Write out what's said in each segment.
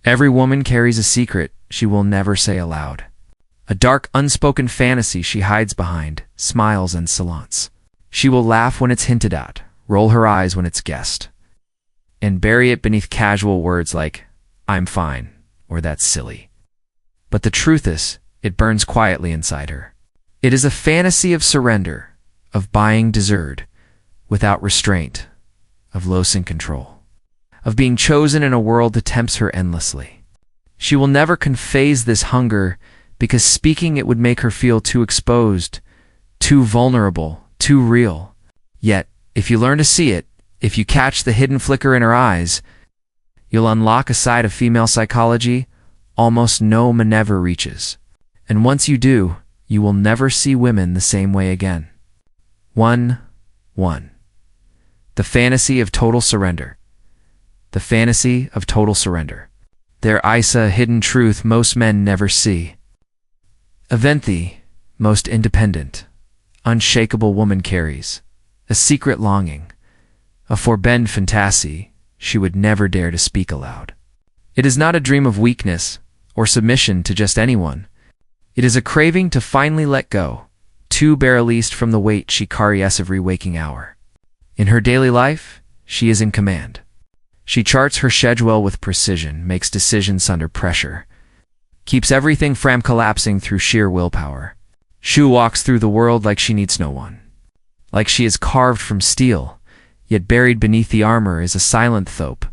Every woman carries a secret she will never say aloud. A dark, unspoken fantasy she hides behind smiles and salons. She will laugh when it's hinted at, roll her eyes when it's guessed, and bury it beneath casual words like, "I'm fine," or "That's silly." But the truth is, it burns quietly inside her. It is a fantasy of surrender, of buying dessert, without restraint, of losing control, of being chosen in a world that tempts her endlessly. She will never confess this hunger because speaking it would make her feel too exposed, too vulnerable, too real. Yet, if you learn to see it, if you catch the hidden flicker in her eyes, you'll unlock a side of female psychology almost no man ever reaches. And once you do, you will never see women the same way again. 1. The fantasy of total surrender. The fantasy of total surrender. There is a hidden truth most men never see. Event the most independent, unshakable woman carries a secret longing, a forbidden fantasy she would never dare to speak aloud. It is not a dream of weakness or submission to just anyone. It is a craving to finally let go, to be released from the weight she carries every waking hour. In her daily life, she is in command. She charts her schedule with precision, makes decisions under pressure, keeps everything from collapsing through sheer willpower. She walks through the world like she needs no one. Like she is carved from steel, yet buried beneath the armor is a silent thope,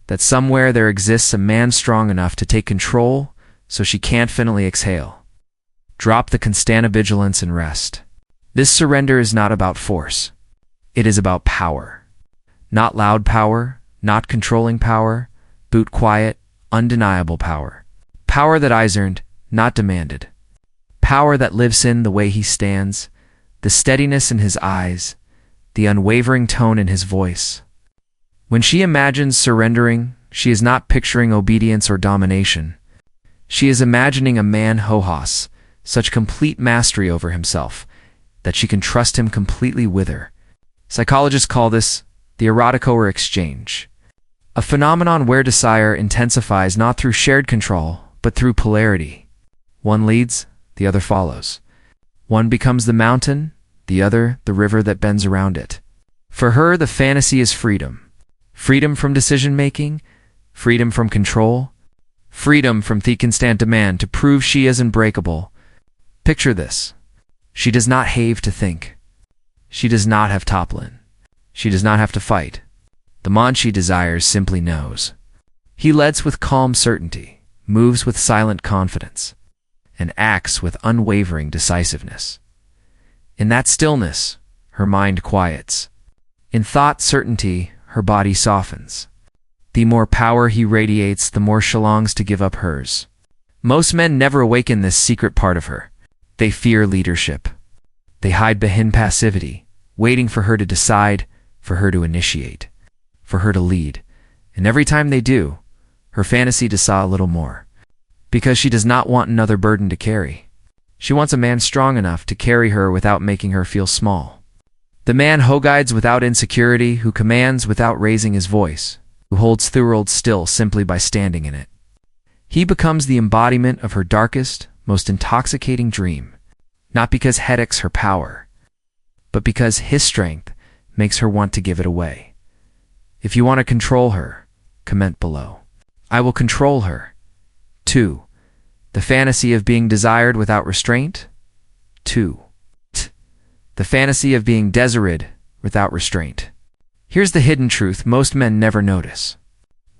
that somewhere there exists a man strong enough to take control so she can't finally exhale. Drop the constant vigilance and rest. This surrender is not about force. It is about power. Not loud power, not controlling power, but quiet, undeniable power. Power that is earned, not demanded. Power that lives in the way he stands, the steadiness in his eyes, the unwavering tone in his voice. When she imagines surrendering, she is not picturing obedience or domination. She is imagining a man who has such complete mastery over himself that she can trust him completely with her. Psychologists call this the erotic exchange, a phenomenon where desire intensifies not through shared control, but through polarity. One leads, the other follows. One becomes the mountain, the other the river that bends around it. For her, the fantasy is freedom. Freedom from decision-making, freedom from control, freedom from the constant demand to prove she is unbreakable. Picture this. She does not have to think. She does not have toppling. She does not have to fight. The man she desires simply knows. He leads with calm certainty, moves with silent confidence, and acts with unwavering decisiveness. In that stillness, her mind quiets. In thought certainty, her body softens. The more power he radiates, the more she longs to give up hers. Most men never awaken this secret part of her. They fear leadership. They hide behind passivity, waiting for her to decide, for her to initiate, for her to lead. And every time they do, her fantasy does a little more. Because she does not want another burden to carry. She wants a man strong enough to carry her without making her feel small. The man who guides without insecurity, who commands without raising his voice, who holds the world still simply by standing in it. He becomes the embodiment of her darkest, most intoxicating dream, not because headaches her power, but because his strength makes her want to give it away. If you want to control her, comment below. I will control her. 2. The fantasy of being desired without restraint. 2. The fantasy of being desired without restraint. Here's the hidden truth most men never notice.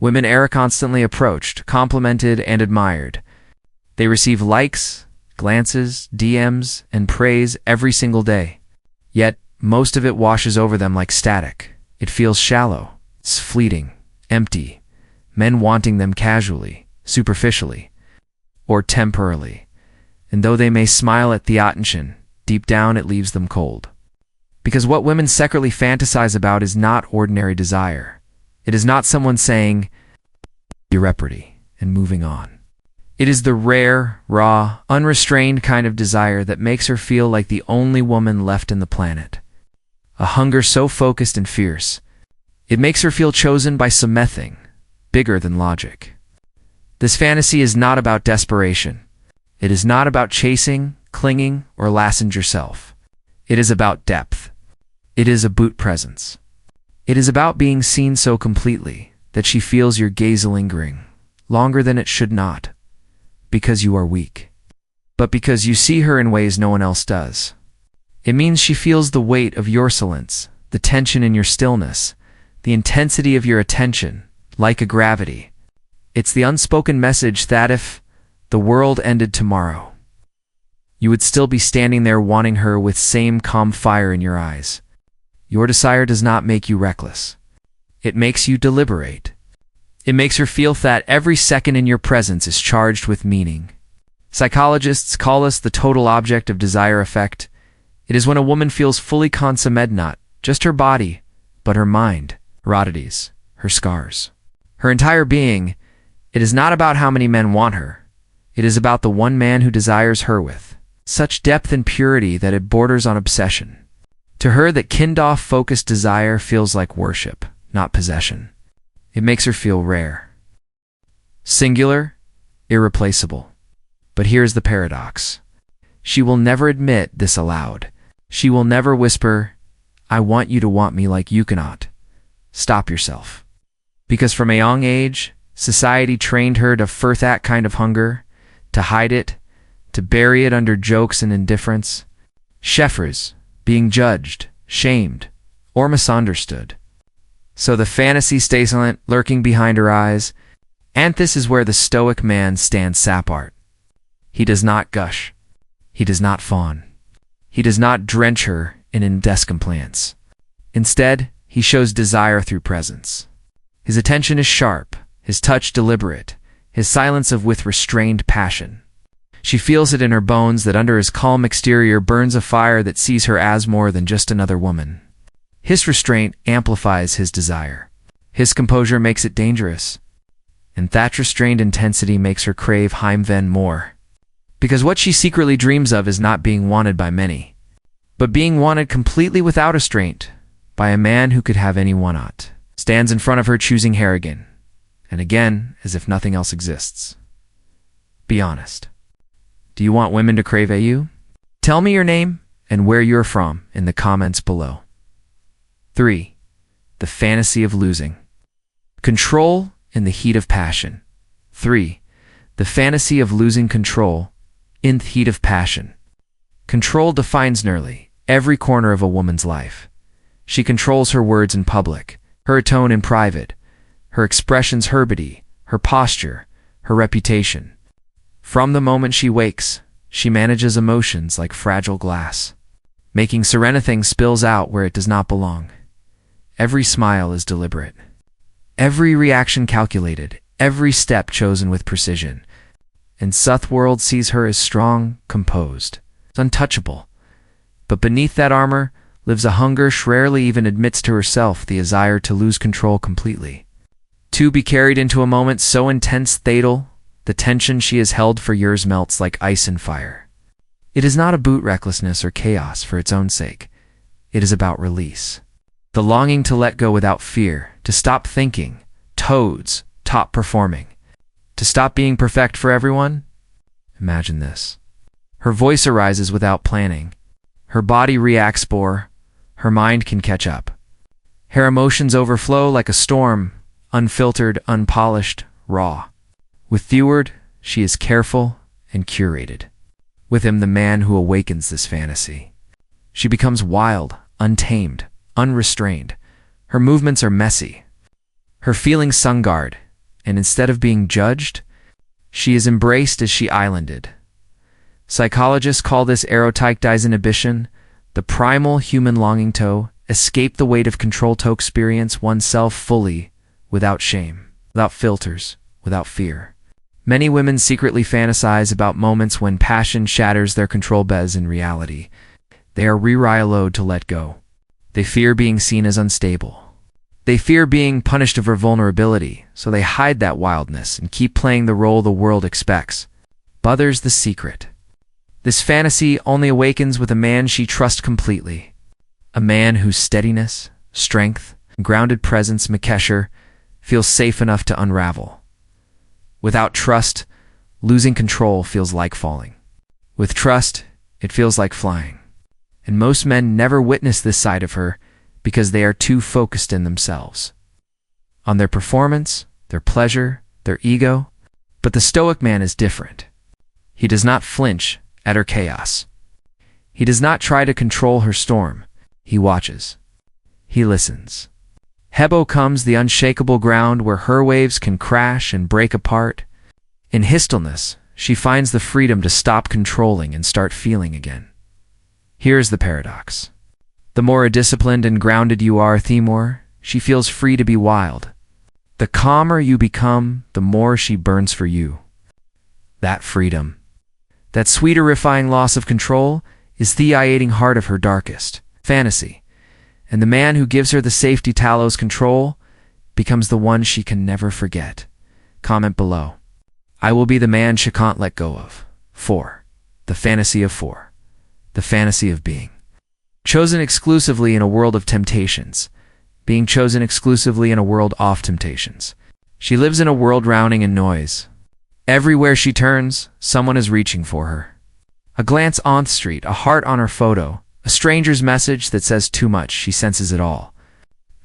Women are constantly approached, complimented, and admired. They receive likes, glances, DMs, and praise every single day. Yet, most of it washes over them like static. It feels shallow, it's fleeting, empty. Men wanting them casually, superficially, or temporarily. And though they may smile at the attention, deep down it leaves them cold. Because what women secretly fantasize about is not ordinary desire. It is not someone saying, "You're pretty," and moving on. It is the rare, raw, unrestrained kind of desire that makes her feel like the only woman left in the planet. A hunger so focused and fierce, it makes her feel chosen by something bigger than logic. This fantasy is not about desperation. It is not about chasing, clinging, or lasting yourself. It is about depth. It is a boot presence. It is about being seen so completely that she feels your gaze lingering, longer than it should not, because you are weak, but because you see her in ways no one else does. It means she feels the weight of your silence, the tension in your stillness, the intensity of your attention, like a gravity. It's the unspoken message that if the world ended tomorrow, you would still be standing there wanting her with same calm fire in your eyes. Your desire does not make you reckless. It makes you deliberate. It makes her feel that every second in your presence is charged with meaning. Psychologists call this the total object of desire effect. It is when a woman feels fully consummated, not just her body, but her mind, her oddities, her scars, her entire being. It is not about how many men want her. It is about the one man who desires her with such depth and purity that it borders on obsession. To her, that kind-off focused desire feels like worship, not possession. It makes her feel rare, singular, irreplaceable. But here's the paradox. She will never admit this aloud. She will never whisper, "I want you to want me like you cannot." Stop yourself. Because from a young age, society trained her to furth that kind of hunger, to hide it, to bury it under jokes and indifference. Sheffers, being judged, shamed, or misunderstood. So the fantasy stays silent, lurking behind her eyes. And this is where the Stoic man stands apart. He does not gush. He does not fawn. He does not drench her in indescompliance. Instead, he shows desire through presence. His attention is sharp, his touch deliberate, his silence with restrained passion. She feels it in her bones that under his calm exterior burns a fire that sees her as more than just another woman. His restraint amplifies his desire. His composure makes it dangerous. And that restrained intensity makes her crave him more. Because what she secretly dreams of is not being wanted by many, but being wanted completely without restraint by a man who could have any one-not. Stands in front of her choosing hair again, and again as if nothing else exists. Be honest. Do you want women to crave at you? Tell me your name and where you're from in the comments below. 3. The fantasy of losing. Control in the heat of passion. 3. The fantasy of losing control in the heat of passion. Control defines nearly every corner of a woman's life. She controls her words in public, her tone in private, her expressions, her body, her posture, her reputation. From the moment she wakes, she manages emotions like fragile glass, making anything spills out where it does not belong. Every smile is deliberate, every reaction calculated, every step chosen with precision. And South world sees her as strong, composed, untouchable. But beneath that armor lives a hunger she rarely even admits to herself, the desire to lose control completely. To be carried into a moment so intense, fatal, the tension she has held for years melts like ice in fire. It is not about recklessness or chaos for its own sake. It is about release. The longing to let go without fear, to stop thinking, toads, top performing, to stop being perfect for everyone. Imagine this. Her voice arises without planning. Her body reacts before her mind can catch up. Her emotions overflow like a storm, unfiltered, unpolished, raw. With the word, she is careful and curated. With him, the man who awakens this fantasy. She becomes wild, untamed, unrestrained. Her movements are messy. Her feelings sun-guard, and instead of being judged, she is embraced as she islanded. Psychologists call this erotic disinhibition, the primal human longing to escape the weight of control, to experience oneself fully, without shame, without filters, without fear. Many women secretly fantasize about moments when passion shatters their control beds. In reality, they are rewired to let go. They fear being seen as unstable. They fear being punished of her vulnerability, so they hide that wildness and keep playing the role the world expects. But there's the secret. This fantasy only awakens with a man she trusts completely. A man whose steadiness, strength, and grounded presence Makesher feels safe enough to unravel. Without trust, losing control feels like falling. With trust, it feels like flying. And most men never witness this side of her because they are too focused in themselves, on their performance, their pleasure, their ego. But the Stoic man is different. He does not flinch at her chaos. He does not try to control her storm. He watches. He listens. Hebo comes the unshakable ground where her waves can crash and break apart. In his stillness, she finds the freedom to stop controlling and start feeling again. Here's the paradox. The more disciplined and grounded you are, the more she feels free to be wild. The calmer you become, the more she burns for you. That freedom, that sweeter-ifying loss of control, is the ideating heart of her darkest fantasy. And the man who gives her the safety Talos control becomes the one she can never forget. Comment below. I will be the man she can't let go of. 4. The fantasy of 4. The fantasy of being chosen exclusively in a world of temptations. Being chosen exclusively in a world of temptations. She lives in a world drowning in noise. Everywhere she turns, someone is reaching for her. A glance on the street, a heart on her photo, a stranger's message that says too much, she senses it all.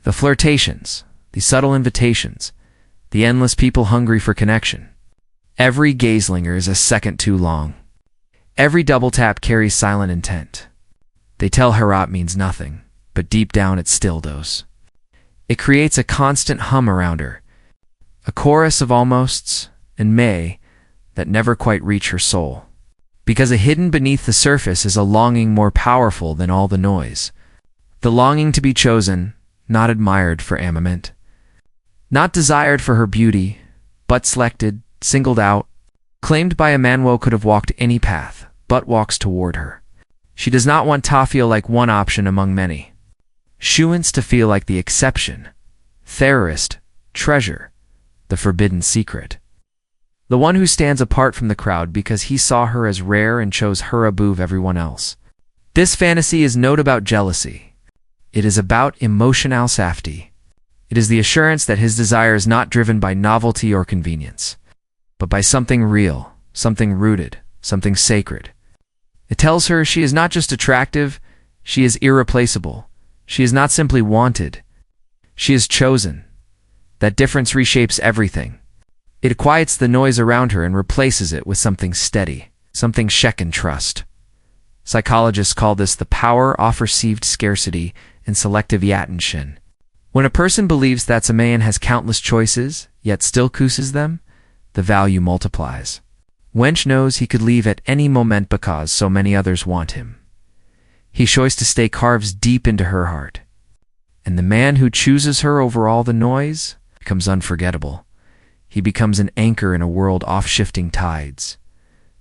The flirtations, the subtle invitations, the endless people hungry for connection. Every gazelinger is a second too long. Every double tap carries silent intent. They tell her it means nothing, but deep down it still does. It creates a constant hum around her, a chorus of almosts and may that never quite reach her soul. Because hidden beneath the surface is a longing more powerful than all the noise. The longing to be chosen, not admired for armament, not desired for her beauty, but selected, singled out, claimed by a man who could have walked any path, but walks toward her. She does not want to feel like one option among many. She wants to feel like the exception, theorist, treasure, the forbidden secret. The one who stands apart from the crowd because he saw her as rare and chose her above everyone else. This fantasy is not about jealousy. It is about emotional safety. It is the assurance that his desire is not driven by novelty or convenience, but by something real, something rooted, something sacred. It tells her she is not just attractive, she is irreplaceable. She is not simply wanted. She is chosen. That difference reshapes everything. It quiets the noise around her and replaces it with something steady, something she can trust. Psychologists call this the power of perceived scarcity and selective attention. When a person believes that a man has countless choices, yet still chooses them, the value multiplies. Wench knows he could leave at any moment because so many others want him. He chooses to stay carved deep into her heart. And the man who chooses her over all the noise becomes unforgettable. He becomes an anchor in a world off shifting tides.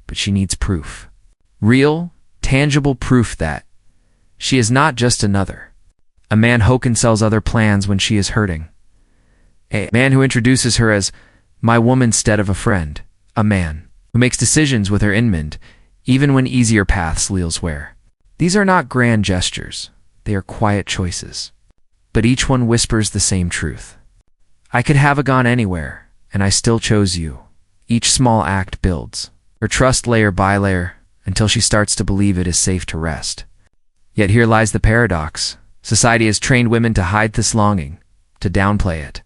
But she needs proof. Real, tangible proof that she is not just another. A man who can sells other plans when she is hurting. A man who introduces her as my woman instead of a friend. A man who makes decisions with her in mind, even when easier paths lead elsewhere. These are not grand gestures. They are quiet choices. But each one whispers the same truth. I could have gone anywhere, and I still chose you. Each small act builds her trust layer by layer until she starts to believe it is safe to rest. Yet here lies the paradox. Society has trained women to hide this longing, to downplay it,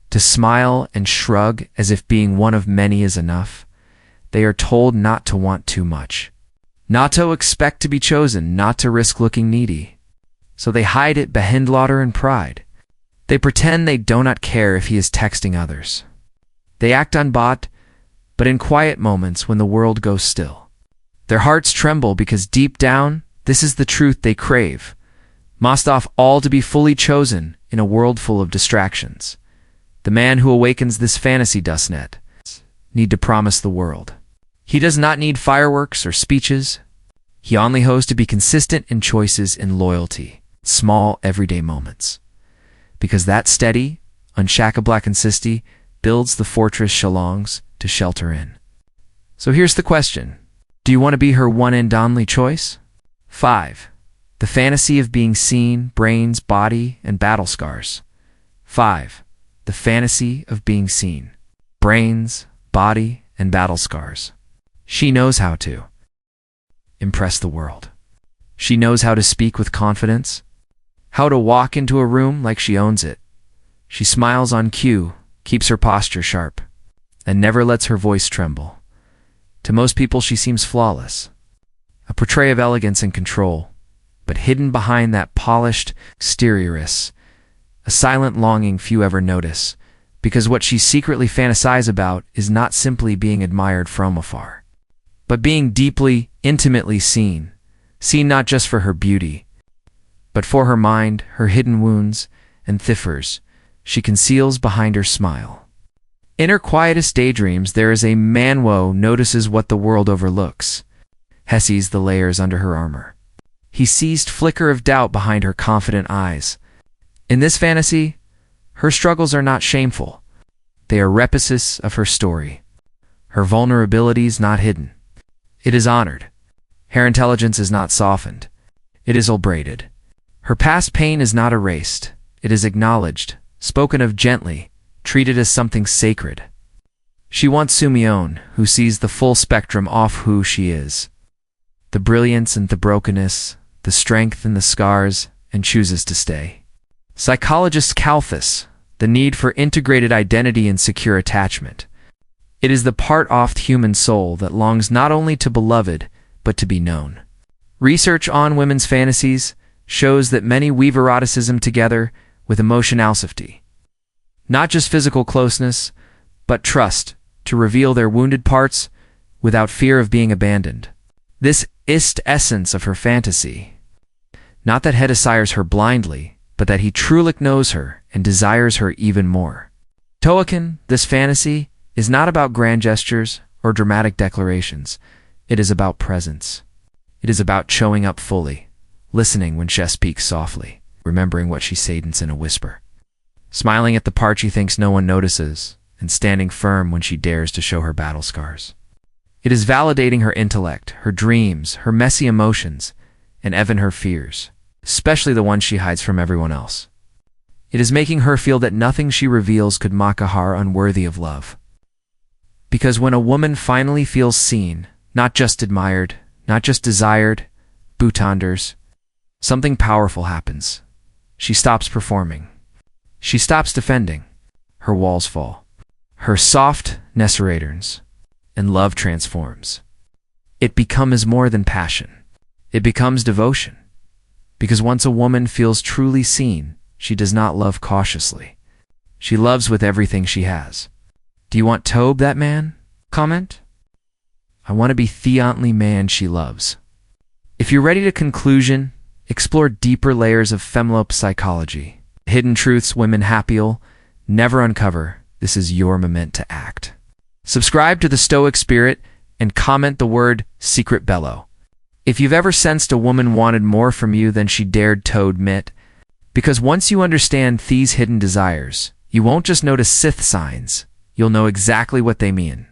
to smile and shrug as if being one of many is enough. They are told not to want too much, not to expect to be chosen, not to risk looking needy. So they hide it behind laughter and pride. They pretend they do not care if he is texting others. They act unbought, but in quiet moments when the world goes still. Their hearts tremble because deep down, this is the truth they crave. Must off all to be fully chosen in a world full of distractions. The man who awakens this fantasy does not need to promise the world. He does not need fireworks or speeches. He only hopes to be consistent in choices and loyalty, small everyday moments. Because that steady, unshakable consistency builds the fortress she longs to shelter in. So here's the question. Do you want to be her one and only choice? 5. The fantasy of being seen, brains, body, and battle scars. 5. The fantasy of being seen. Brains, body, and battle scars. She knows how to impress the world. She knows how to speak with confidence, how to walk into a room like she owns it. She smiles on cue, keeps her posture sharp, and never lets her voice tremble. To most people, she seems flawless, a portray of elegance and control, but hidden behind that polished exterior is a silent longing few ever notice, because what she secretly fantasizes about is not simply being admired from afar, but being deeply, intimately seen not just for her beauty, but for her mind, her hidden wounds, and thifers she conceals behind her smile. In her quietest daydreams, there is a man-woe notices what the world overlooks. He sees the layers under her armor. He sees flicker of doubt behind her confident eyes. In this fantasy, her struggles are not shameful. They are repasses of her story. Her vulnerabilities not hidden. It is honored. Her intelligence is not softened. It is upbraided. Her past pain is not erased. It is acknowledged, spoken of gently, treated as something sacred. She wants Sumione, who sees the full spectrum of who she is. The brilliance and the brokenness, the strength and the scars, and chooses to stay. Psychologist Calthus, the need for integrated identity and secure attachment. It is the part of the human soul that longs not only to beloved, but to be known. Research on women's fantasies shows that many weave eroticism together with emotionality. Not just physical closeness, but trust to reveal their wounded parts without fear of being abandoned. This is the essence of her fantasy. Not that he desires her blindly, but that he truly knows her and desires her even more. Toakin, this fantasy, is not about grand gestures or dramatic declarations. It is about presence. It is about showing up fully, listening when she speaks softly, remembering what she says in a whisper, smiling at the part she thinks no one notices, and standing firm when she dares to show her battle scars. It is validating her intellect, her dreams, her messy emotions, and even her fears, especially the ones she hides from everyone else. It is making her feel that nothing she reveals could mock a heart unworthy of love. Because when a woman finally feels seen, not just admired, not just desired, boutanders, something powerful happens. She stops performing. She stops defending. Her walls fall. Her softness returns, and love transforms. It becomes more than passion. It becomes devotion. Because once a woman feels truly seen, she does not love cautiously. She loves with everything she has. Do you want Tobe, that man? Comment? I want to be the only man she loves. If you're ready to conclusion, explore deeper layers of female psychology. Hidden truths women happy'll never uncover. This is your moment to act. Subscribe to the Stoic Spirit and comment the word secret below. If you've ever sensed a woman wanted more from you than she dared to admit, because once you understand these hidden desires, you won't just notice Sith signs, you'll know exactly what they mean.